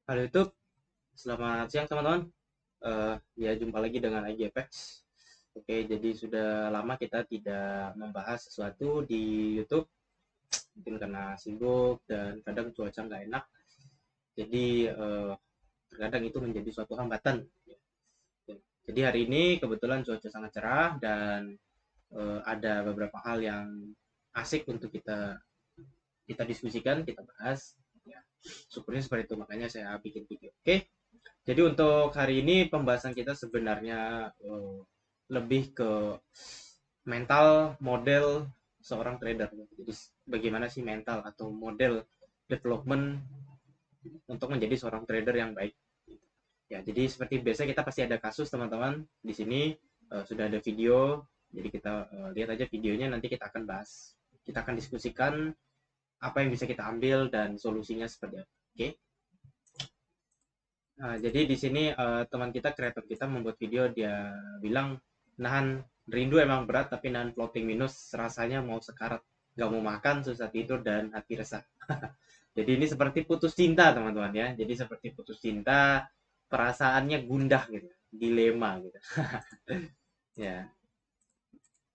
Halo YouTube, selamat siang teman-teman. Ya jumpa lagi dengan IGFX. Oke, jadi sudah lama kita tidak membahas sesuatu di YouTube, mungkin karena sibuk dan kadang cuaca nggak enak. Jadi terkadang itu menjadi suatu hambatan. Jadi hari ini kebetulan cuaca sangat cerah dan ada beberapa hal yang asik untuk kita kita diskusikan, kita bahas. Ya, syukurnya seperti itu, makanya saya bikin video. Oke. Jadi untuk hari ini pembahasan kita sebenarnya lebih ke mental model seorang trader. Jadi bagaimana sih mental atau model development untuk menjadi seorang trader yang baik. Ya, jadi seperti biasa kita pasti ada kasus teman-teman. Di sini sudah ada video. Jadi kita lihat aja videonya, nanti kita akan bahas. Kita akan diskusikan apa yang bisa kita ambil dan solusinya seperti apa. Oke. Nah, jadi di sini teman kita, kreator kita membuat video, dia bilang nahan rindu emang berat tapi nahan floating minus rasanya mau sekarat, nggak mau makan, susah tidur dan hati resah. Jadi ini seperti putus cinta teman-teman ya. Jadi seperti putus cinta, perasaannya gundah gitu, dilema gitu. Ya.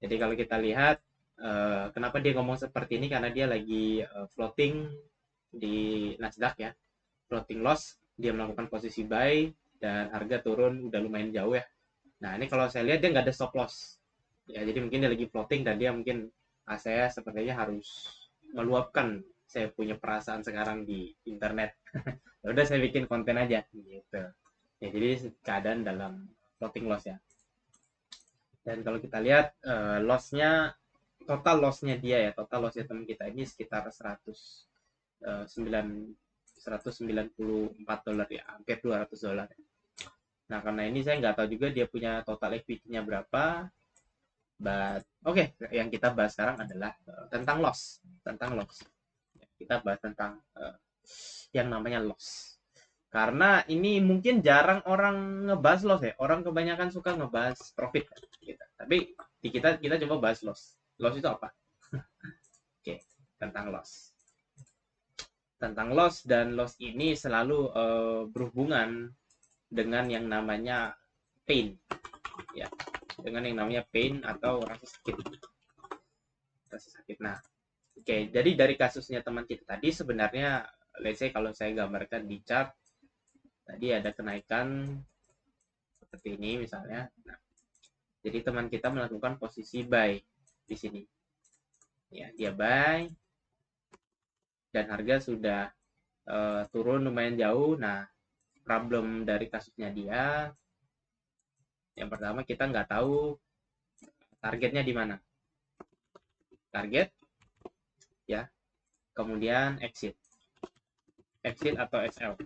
Jadi kalau kita lihat kenapa dia ngomong seperti ini, karena dia lagi floating di Nasdaq ya, floating loss, dia melakukan posisi buy dan harga turun udah lumayan jauh ya. Nah ini kalau saya lihat dia nggak ada stop loss ya, jadi mungkin dia lagi floating dan dia mungkin saya sepertinya harus meluapkan saya punya perasaan sekarang di internet. Ya udah saya bikin konten aja gitu ya. Jadi keadaan dalam floating loss ya. Dan kalau kita lihat lossnya, total lossnya dia ya, total lossnya teman kita ini sekitar 194 dolar ya, hampir 200 dolar. Nah, karena ini saya nggak tahu juga dia punya total equity-nya berapa. But oke, yang kita bahas sekarang adalah tentang loss, tentang loss. Kita bahas tentang yang namanya loss. Karena ini mungkin jarang orang ngebahas loss ya. Orang kebanyakan suka ngebahas profit gitu. Tapi di kita coba bahas loss. Loss itu apa? Oke, tentang loss. Tentang loss, dan loss ini selalu berhubungan dengan yang namanya pain ya, dengan yang namanya pain atau rasa sakit. Nah, oke, jadi dari kasusnya teman kita tadi sebenarnya, let's say kalau saya gambarkan di chart tadi ada kenaikan seperti ini misalnya. Nah, jadi teman kita melakukan posisi buy di sini ya, dia buy dan harga sudah turun lumayan jauh. Nah, problem dari kasusnya dia, yang pertama kita nggak tahu targetnya di mana. Target ya, kemudian exit, exit atau SL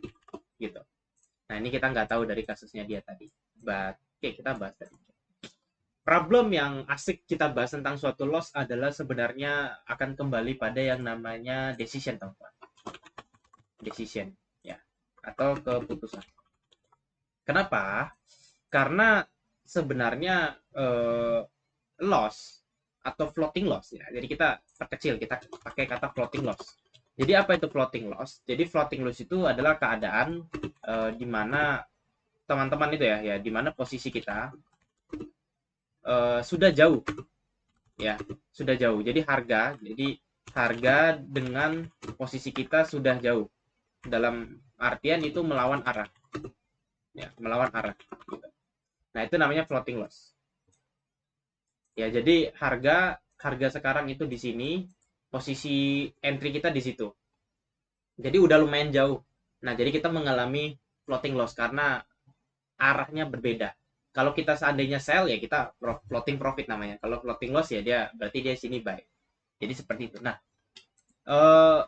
gitu. Nah, ini kita nggak tahu dari kasusnya dia tadi. But oke, kita bahas tadi. Problem yang asik kita bahas tentang suatu loss adalah sebenarnya akan kembali pada yang namanya decision, teman-teman. Decision ya, atau keputusan. Kenapa? Karena sebenarnya loss atau floating loss ya. Jadi kita perkecil, kita pakai kata floating loss. Jadi apa itu floating loss? Jadi floating loss itu adalah keadaan di mana teman-teman itu ya, di mana posisi kita sudah jauh ya, sudah jauh. Jadi harga dengan posisi kita sudah jauh. Dalam artian itu melawan arah ya, melawan arah gitu. Nah, itu namanya floating loss. Ya, jadi harga harga sekarang itu di sini, posisi entry kita di situ. Jadi udah lumayan jauh. Nah, jadi kita mengalami floating loss karena arahnya berbeda. Kalau kita seandainya sell ya kita floating profit namanya. Kalau floating loss ya dia berarti dia sini buy. Jadi seperti itu. Nah, eh,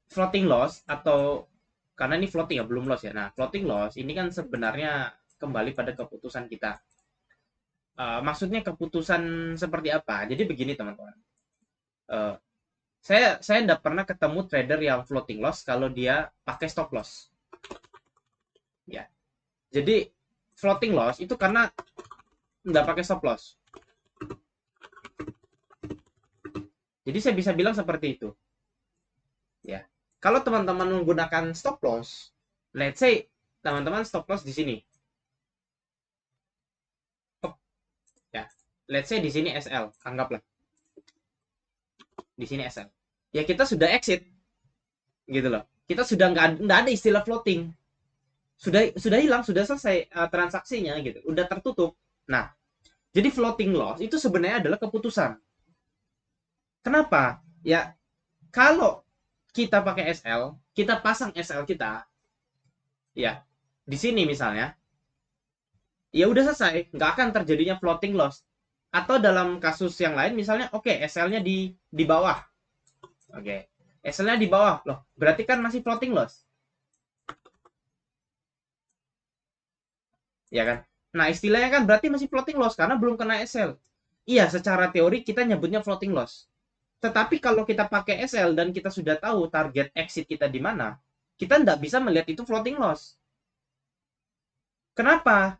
floating loss atau karena ini floating ya, belum loss ya. Nah, floating loss ini kan sebenarnya kembali pada keputusan kita. Maksudnya keputusan seperti apa? Jadi begini teman-teman. Eh, saya tidak pernah ketemu trader yang floating loss kalau dia pakai stop loss. Ya. Jadi floating loss itu karena nggak pakai stop loss. Jadi saya bisa bilang seperti itu. Ya. Kalau teman-teman menggunakan stop loss, Let's say teman-teman stop loss di sini. Ya. Let's say di sini SL, anggaplah. Di sini SL. Ya kita sudah exit gitu loh. Kita sudah nggak ada istilah floating. Sudah hilang, sudah selesai transaksinya gitu. Udah tertutup. Nah, jadi floating loss itu sebenarnya adalah keputusan. Kenapa? Ya, kalau kita pakai SL, kita pasang SL kita, ya, di sini misalnya, ya udah selesai, nggak akan terjadinya floating loss. Atau dalam kasus yang lain, misalnya, oke, SL-nya di bawah, oke, SL-nya di bawah, loh, berarti kan masih floating loss, ya kan? Nah, istilahnya kan berarti masih floating loss karena belum kena SL. Iya, secara teori kita nyebutnya floating loss. Tetapi kalau kita pakai SL dan kita sudah tahu target exit kita di mana, kita nggak bisa melihat itu floating loss. Kenapa?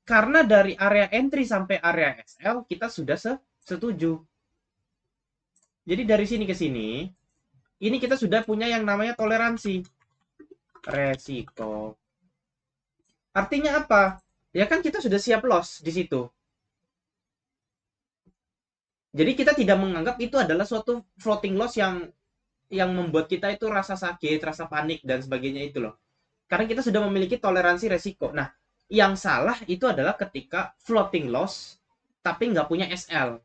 Karena dari area entry sampai area SL kita sudah setuju. Jadi dari sini ke sini, ini kita sudah punya yang namanya toleransi resiko. Artinya apa? Ya kan kita sudah siap loss di situ. Jadi kita tidak menganggap itu adalah suatu floating loss yang membuat kita itu rasa sakit, rasa panik dan sebagainya itu loh. Karena kita sudah memiliki toleransi resiko. Nah, yang salah itu adalah ketika floating loss tapi nggak punya SL.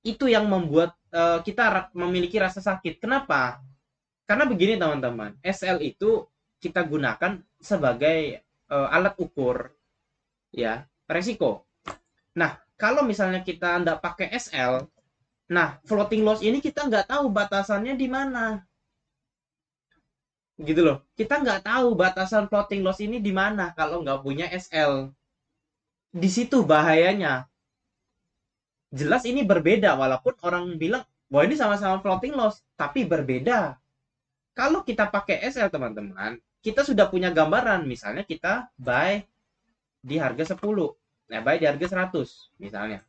Itu yang membuat kita memiliki rasa sakit. Kenapa? Karena begini teman-teman, SL itu kita gunakan sebagai alat ukur ya resiko. Nah, kalau misalnya kita nggak pakai SL, nah floating loss ini kita nggak tahu batasannya di mana, gitu loh. Kita nggak tahu batasan floating loss ini di mana kalau nggak punya SL. Di situ bahayanya. Jelas ini berbeda, walaupun orang bilang bahwa ini sama-sama floating loss, tapi berbeda. Kalau kita pakai SL teman-teman, kita sudah punya gambaran. Misalnya kita buy di harga 10, nah buy di harga 100 misalnya.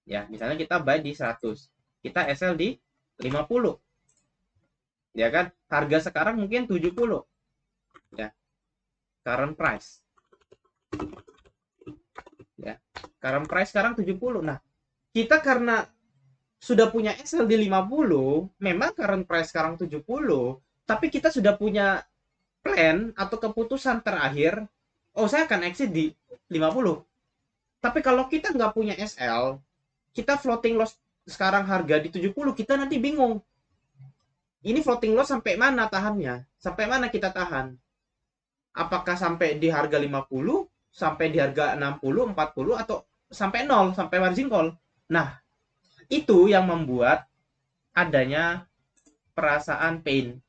Ya, misalnya kita buy di 100, kita SL di 50. Ya kan? Harga sekarang mungkin 70. Ya, current price. Ya. Current price sekarang 70. Nah, kita karena sudah punya SL di 50, memang current price sekarang 70, tapi kita sudah punya plan atau keputusan terakhir, oh saya akan exit di 50. Tapi kalau kita nggak punya SL, kita floating loss sekarang harga di 70, kita nanti bingung. Ini floating loss sampai mana tahannya? Sampai mana kita tahan? Apakah sampai di harga 50, sampai di harga 60, 40, atau sampai 0, sampai margin call? Nah, itu yang membuat adanya perasaan pain.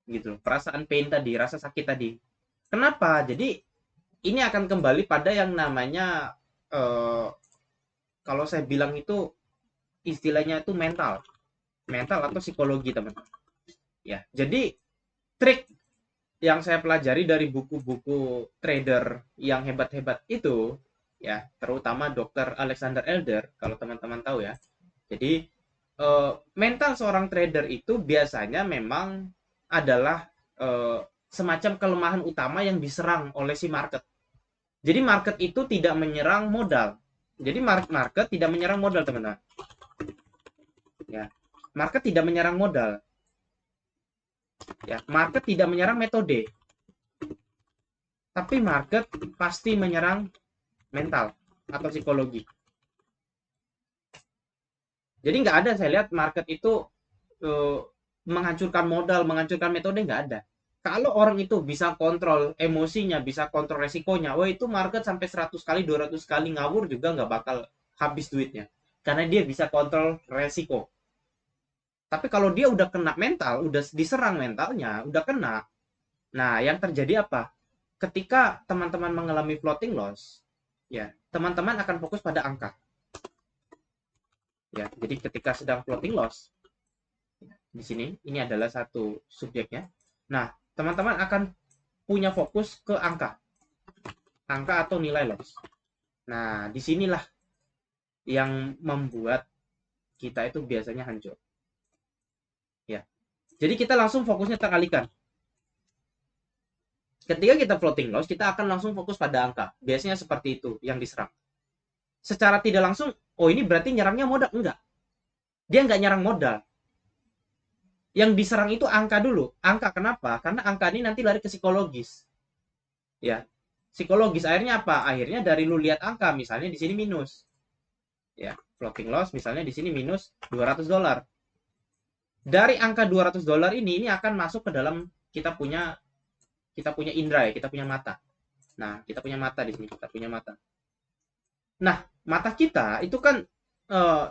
Gitu, perasaan pain tadi, rasa sakit tadi. Kenapa? Jadi ini akan kembali pada yang namanya kalau saya bilang itu istilahnya itu mental atau psikologi teman-teman. Ya, jadi trik yang saya pelajari dari buku-buku trader yang hebat-hebat itu, ya, terutama Dr. Alexander Elder, kalau teman-teman tahu ya. Jadi mental seorang trader itu biasanya memang adalah semacam kelemahan utama yang diserang oleh si market. Jadi market itu tidak menyerang modal. Jadi market tidak menyerang modal, teman-teman. Ya, market tidak menyerang modal. Ya, market tidak menyerang metode. Tapi market pasti menyerang mental atau psikologi. Jadi nggak ada saya lihat market itu menghancurkan modal, menghancurkan metode, nggak ada. Kalau orang itu bisa kontrol emosinya, bisa kontrol resikonya, wah itu market sampai 100 kali, 200 kali ngawur juga nggak bakal habis duitnya. Karena dia bisa kontrol resiko. Tapi kalau dia udah kena mental, udah diserang mentalnya, udah kena. Nah, yang terjadi apa? Ketika teman-teman mengalami floating loss, ya, teman-teman akan fokus pada angka. Ya, jadi ketika sedang floating loss, di sini ini adalah satu subjeknya. Nah, teman-teman akan punya fokus ke angka atau nilai loss. Nah, disinilah yang membuat kita itu biasanya hancur. Ya, jadi kita langsung fokusnya teralihkan. Ketika kita floating loss, kita akan langsung fokus pada angka. Biasanya seperti itu yang diserang. Secara tidak langsung, oh ini berarti nyerangnya modal. Enggak. Dia nggak nyerang modal. Yang diserang itu angka dulu. Angka kenapa? Karena angka ini nanti lari ke psikologis. Ya, psikologis akhirnya apa? Akhirnya dari lu lihat angka, misalnya di sini minus. Ya, floating loss misalnya di sini minus $200. Dari angka $200 ini akan masuk ke dalam kita punya indera ya, kita punya mata. Nah, kita punya mata di sini, kita punya mata. Nah, mata kita itu kan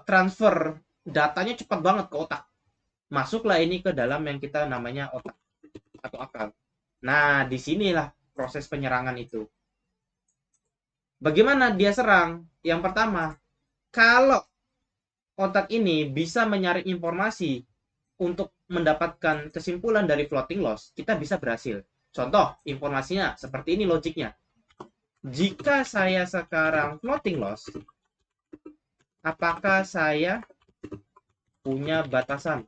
transfer datanya cepat banget ke otak. Masuklah ini ke dalam yang kita namanya otak atau akal. Nah, disinilah proses penyerangan itu. Bagaimana dia serang? Yang pertama, kalau otak ini bisa menyaring informasi untuk mendapatkan kesimpulan dari floating loss, kita bisa berhasil. Contoh, informasinya seperti ini logiknya. Jika saya sekarang floating loss, apakah saya punya batasan?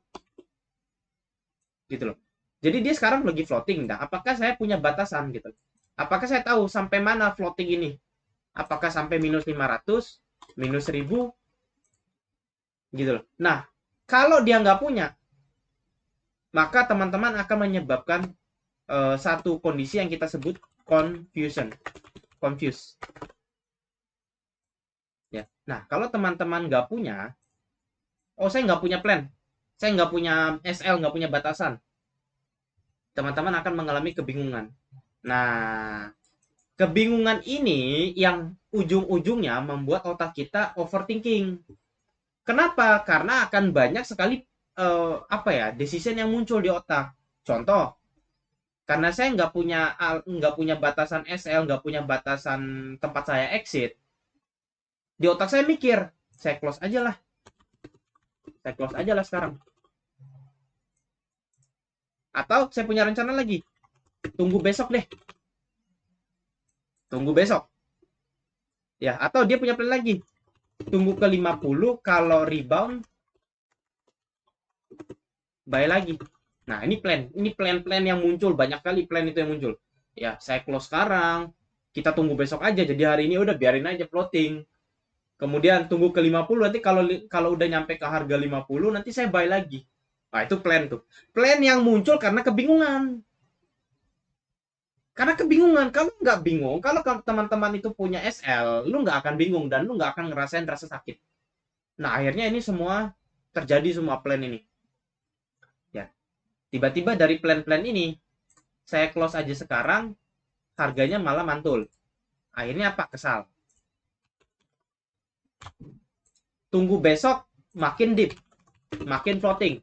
Gitu loh. Jadi dia sekarang lagi floating. Nah, apakah saya punya batasan gitu? Apakah saya tahu sampai mana floating ini? Apakah sampai minus 500, minus 1000, gitu loh. Nah, kalau dia nggak punya, maka teman-teman akan menyebabkan satu kondisi yang kita sebut confusion. Confuse. Ya. Nah, kalau teman-teman nggak punya, oh saya nggak punya plan, saya nggak punya SL, nggak punya batasan, teman-teman akan mengalami kebingungan. Nah, kebingungan ini yang ujung-ujungnya membuat otak kita overthinking. Kenapa? Karena akan banyak sekali decision yang muncul di otak. Contoh, karena saya nggak punya batasan SL, nggak punya batasan tempat saya exit, di otak saya mikir, saya close aja lah sekarang. Atau saya punya rencana lagi, tunggu besok deh, tunggu besok. Ya, atau dia punya plan lagi, tunggu ke 50, kalau rebound buy lagi. Nah, ini plan yang muncul, banyak kali plan itu yang muncul. Ya, saya close sekarang, kita tunggu besok aja, jadi hari ini udah biarin aja floating. Kemudian tunggu ke 50, nanti kalau udah nyampe ke harga 50, nanti saya buy lagi. Nah, itu plan tuh. Plan yang muncul karena kebingungan. Karena kebingungan, kamu nggak bingung, kalau teman-teman itu punya SL, lu nggak akan bingung dan lu nggak akan ngerasain rasa sakit. Nah, akhirnya ini semua terjadi, semua plan ini. Ya, tiba-tiba dari plan-plan ini, saya close aja sekarang, harganya malah mantul. Akhirnya apa? Kesal. Tunggu besok, makin deep, makin floating.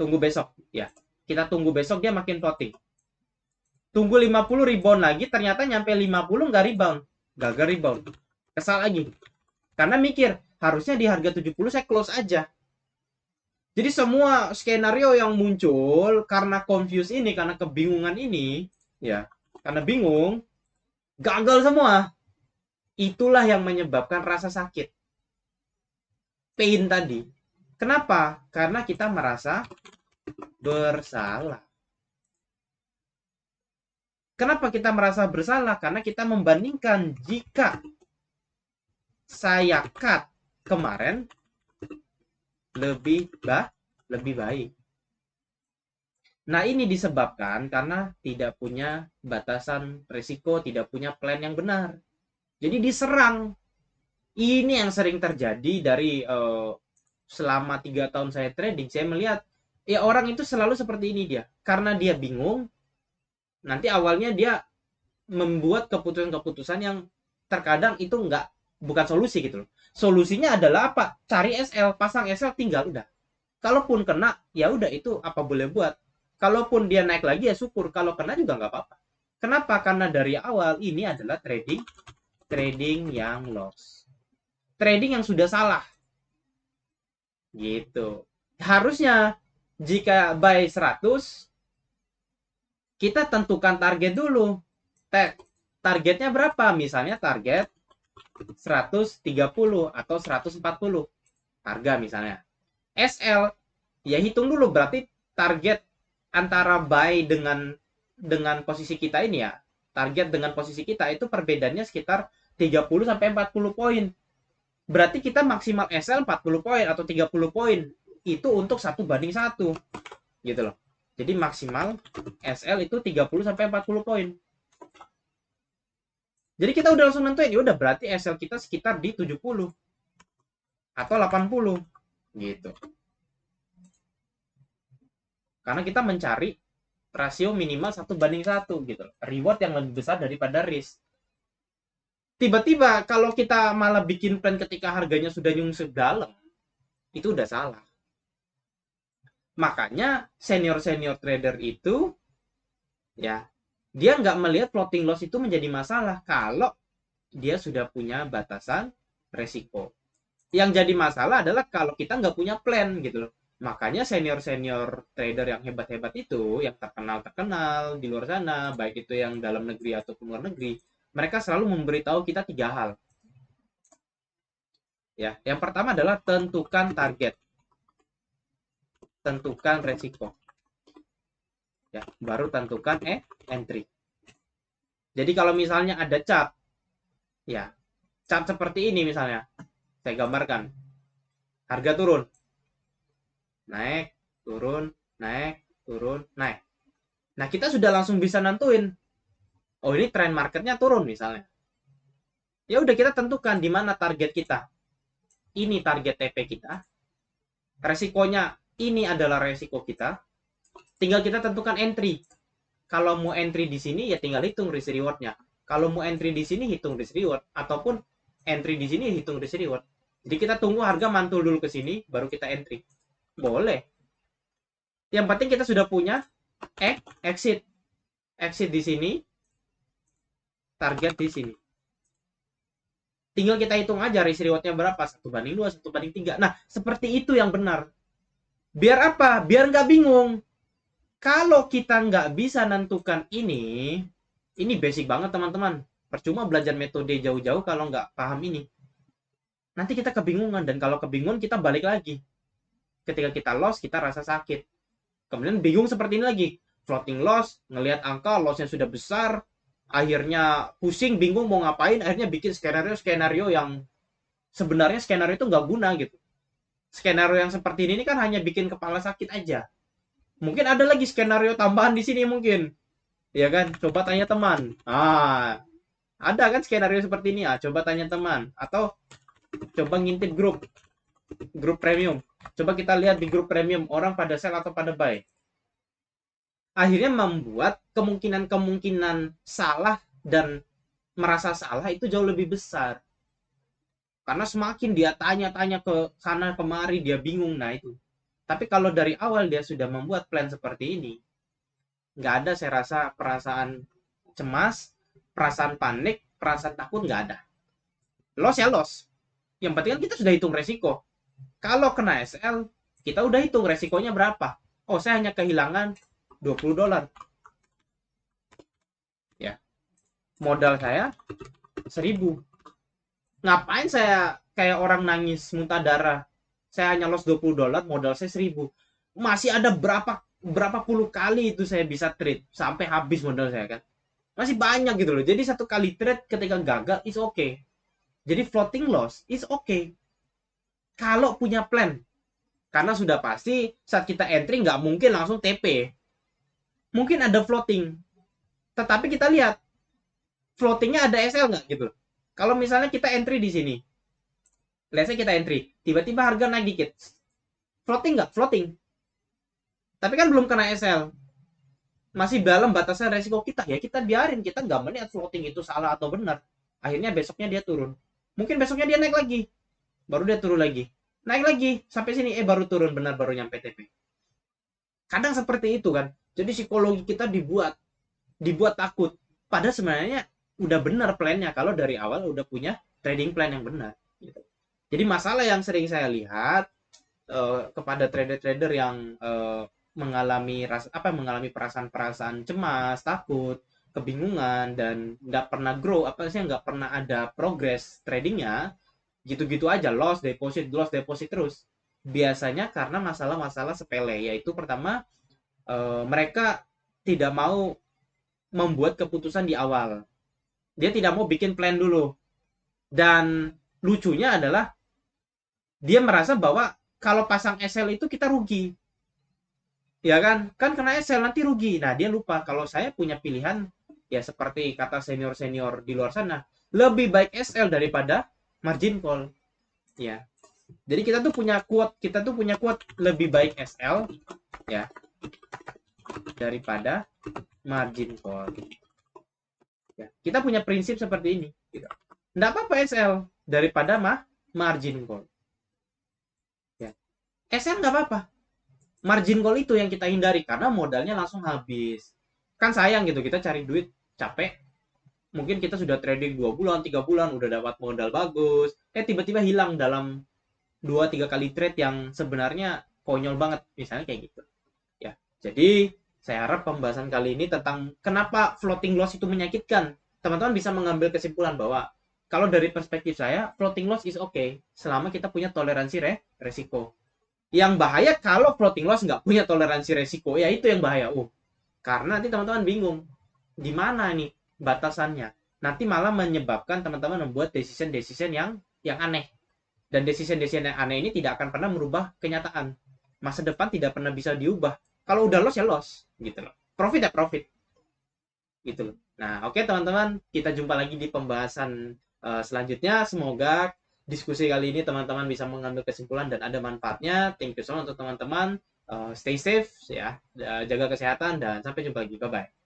Tunggu besok, ya. Kita tunggu besok, dia makin floating. Tunggu 50 rebound lagi, ternyata nyampe 50 nggak rebound. Gagal rebound. Kesal lagi. Karena mikir, harusnya di harga 70 saya close aja. Jadi semua skenario yang muncul karena confuse ini, karena kebingungan ini, ya, karena bingung, gagal semua. Itulah yang menyebabkan rasa sakit. Pain tadi. Kenapa? Karena kita merasa bersalah. Kenapa kita merasa bersalah? Karena kita membandingkan, jika saya cut kemarin lebih baik. Nah, ini disebabkan karena tidak punya batasan risiko, tidak punya plan yang benar. Jadi diserang. Ini yang sering terjadi dari selama 3 tahun saya trading. Saya melihat ya orang itu selalu seperti ini dia. Karena dia bingung, nanti awalnya dia membuat keputusan-keputusan yang terkadang itu bukan solusi gitu loh. Solusinya adalah apa? Cari SL, pasang SL, tinggal udah. Kalaupun kena, ya udah, itu apa boleh buat. Kalaupun dia naik lagi ya syukur, kalau kena juga nggak apa-apa. Kenapa? Karena dari awal ini adalah trading yang loss. Trading yang sudah salah. Gitu. Harusnya jika buy 100, kita tentukan target dulu. Targetnya berapa? Misalnya target 130 atau 140 harga misalnya. SL, ya hitung dulu berarti target antara buy dengan dengan posisi kita ini ya, target dengan posisi kita itu perbedaannya sekitar 30 sampai 40 poin. Berarti kita maksimal SL 40 poin atau 30 poin. Itu untuk 1:1 gitu loh. Jadi maksimal SL itu 30 sampai 40 poin. Jadi kita udah langsung nentuin, ya udah berarti SL kita sekitar di 70 atau 80 gitu. Karena kita mencari rasio minimal 1:1 gitu. Reward yang lebih besar daripada risk. Tiba-tiba kalau kita malah bikin plan ketika harganya sudah nyungsep dalam, itu udah salah. Makanya senior-senior trader itu ya, dia nggak melihat floating loss itu menjadi masalah kalau dia sudah punya batasan resiko. Yang jadi masalah adalah kalau kita nggak punya plan gitu loh. Makanya senior-senior trader yang hebat-hebat itu, yang terkenal-terkenal di luar sana, baik itu yang dalam negeri ataupun luar negeri, mereka selalu memberitahu kita 3 hal. Ya, yang pertama adalah tentukan target, tentukan resiko. Ya, baru tentukan entry. Jadi kalau misalnya ada chart, ya, chart seperti ini misalnya, saya gambarkan. Harga turun, naik, turun, naik, turun, naik. Nah, kita sudah langsung bisa nentuin, oh ini tren marketnya turun misalnya. Ya udah kita tentukan di mana target kita. Ini target TP kita. Resikonya ini adalah resiko kita. Tinggal kita tentukan entry. Kalau mau entry di sini ya tinggal hitung risk rewardnya. Kalau mau entry di sini hitung risk reward, ataupun entry di sini hitung risk reward. Jadi kita tunggu harga mantul dulu ke sini, baru kita entry. Boleh. Yang penting kita sudah punya exit. Exit di sini, target di sini. Tinggal kita hitung aja risk rewardnya berapa, 1:2, 1:3. Nah, seperti itu yang benar. Biar apa? Biar nggak bingung. Kalau kita nggak bisa nentukan ini basic banget teman-teman. Percuma belajar metode jauh-jauh kalau nggak paham ini. Nanti kita kebingungan, dan kalau kebingungan kita balik lagi. Ketika kita loss, kita rasa sakit. Kemudian bingung seperti ini lagi. Floating loss, ngelihat angka lossnya sudah besar, akhirnya pusing, bingung mau ngapain, akhirnya bikin skenario yang sebenarnya skenario itu nggak guna gitu. Skenario yang seperti ini kan hanya bikin kepala sakit aja. Mungkin ada lagi skenario tambahan di sini mungkin. Ya kan? Coba tanya teman. Ada kan skenario seperti ini? Coba tanya teman. Atau coba ngintip grup premium. Coba kita lihat di grup premium orang pada sell atau pada buy. Akhirnya membuat kemungkinan salah dan merasa salah itu jauh lebih besar. Karena semakin dia tanya-tanya ke sana kemari, dia bingung. Nah itu. Tapi kalau dari awal dia sudah membuat plan seperti ini, nggak ada saya rasa perasaan cemas, perasaan panik, perasaan takut, nggak ada. Loss ya loss. Yang penting kan kita sudah hitung resiko. Kalau kena SL, kita udah hitung resikonya berapa. Oh, saya hanya kehilangan $20. Ya. Modal saya 1.000. Ngapain saya kayak orang nangis muntah darah? Saya hanya loss $20, modal saya 1.000. Masih ada berapa puluh kali itu saya bisa trade sampai habis modal saya kan. Masih banyak gitu loh. Jadi satu kali trade ketika gagal is okay. Jadi floating loss is okay. Kalau punya plan. Karena sudah pasti saat kita entry nggak mungkin langsung TP. Mungkin ada floating. Tetapi kita lihat floatingnya ada SL nggak gitu. Kalau misalnya kita entry di sini. Let's say kita entry. Tiba-tiba harga naik dikit. Floating nggak? Floating. Tapi kan belum kena SL. Masih dalam batasan resiko kita. Ya kita biarin. Kita nggak melihat floating itu salah atau benar. Akhirnya besoknya dia turun. Mungkin besoknya dia naik lagi. Baru dia turun lagi. Naik lagi. Sampai sini. Baru turun. Benar baru nyampe TP. Kadang seperti itu kan. Jadi psikologi kita dibuat takut. Padahal sebenarnya udah benar plannya. Kalau dari awal udah punya trading plan yang benar. Gitu. Jadi masalah yang sering saya lihat kepada trader-trader yang mengalami perasaan-perasaan cemas, takut, kebingungan, dan nggak pernah grow, nggak pernah ada progress tradingnya, gitu-gitu aja, loss deposit terus. Biasanya karena masalah-masalah sepele, yaitu pertama mereka tidak mau membuat keputusan di awal. Dia tidak mau bikin plan dulu. Dan lucunya adalah dia merasa bahwa kalau pasang SL itu kita rugi. Ya kan? Kan kena SL nanti rugi. Nah, dia lupa kalau saya punya pilihan ya seperti kata senior-senior di luar sana, lebih baik SL daripada margin call. Ya. Jadi kita tuh punya quote lebih baik SL ya daripada margin call. Ya, kita punya prinsip seperti ini. Nggak apa-apa SL daripada margin call. Ya. SL nggak apa-apa. Margin call itu yang kita hindari karena modalnya langsung habis. Kan sayang gitu, kita cari duit capek. Mungkin kita sudah trading 2 bulan, 3 bulan, udah dapat modal bagus. Tiba-tiba hilang dalam 2-3 kali trade yang sebenarnya konyol banget. Misalnya kayak gitu. Ya, jadi saya harap pembahasan kali ini tentang kenapa floating loss itu menyakitkan. Teman-teman bisa mengambil kesimpulan bahwa kalau dari perspektif saya, floating loss is okay selama kita punya toleransi resiko. Yang bahaya kalau floating loss nggak punya toleransi resiko, ya itu yang bahaya. Karena nanti teman-teman bingung di mana nih batasannya. Nanti malah menyebabkan teman-teman membuat decision-decision yang aneh. Dan decision-decision yang aneh ini tidak akan pernah merubah kenyataan. Masa depan tidak pernah bisa diubah. Kalau udah loss ya loss, gitu loh. Profit ya profit, gitu loh. Nah, oke teman-teman, kita jumpa lagi di pembahasan selanjutnya. Semoga diskusi kali ini teman-teman bisa mengambil kesimpulan dan ada manfaatnya. Thank you so much untuk teman-teman. Stay safe ya, jaga kesehatan dan sampai jumpa lagi. Bye bye.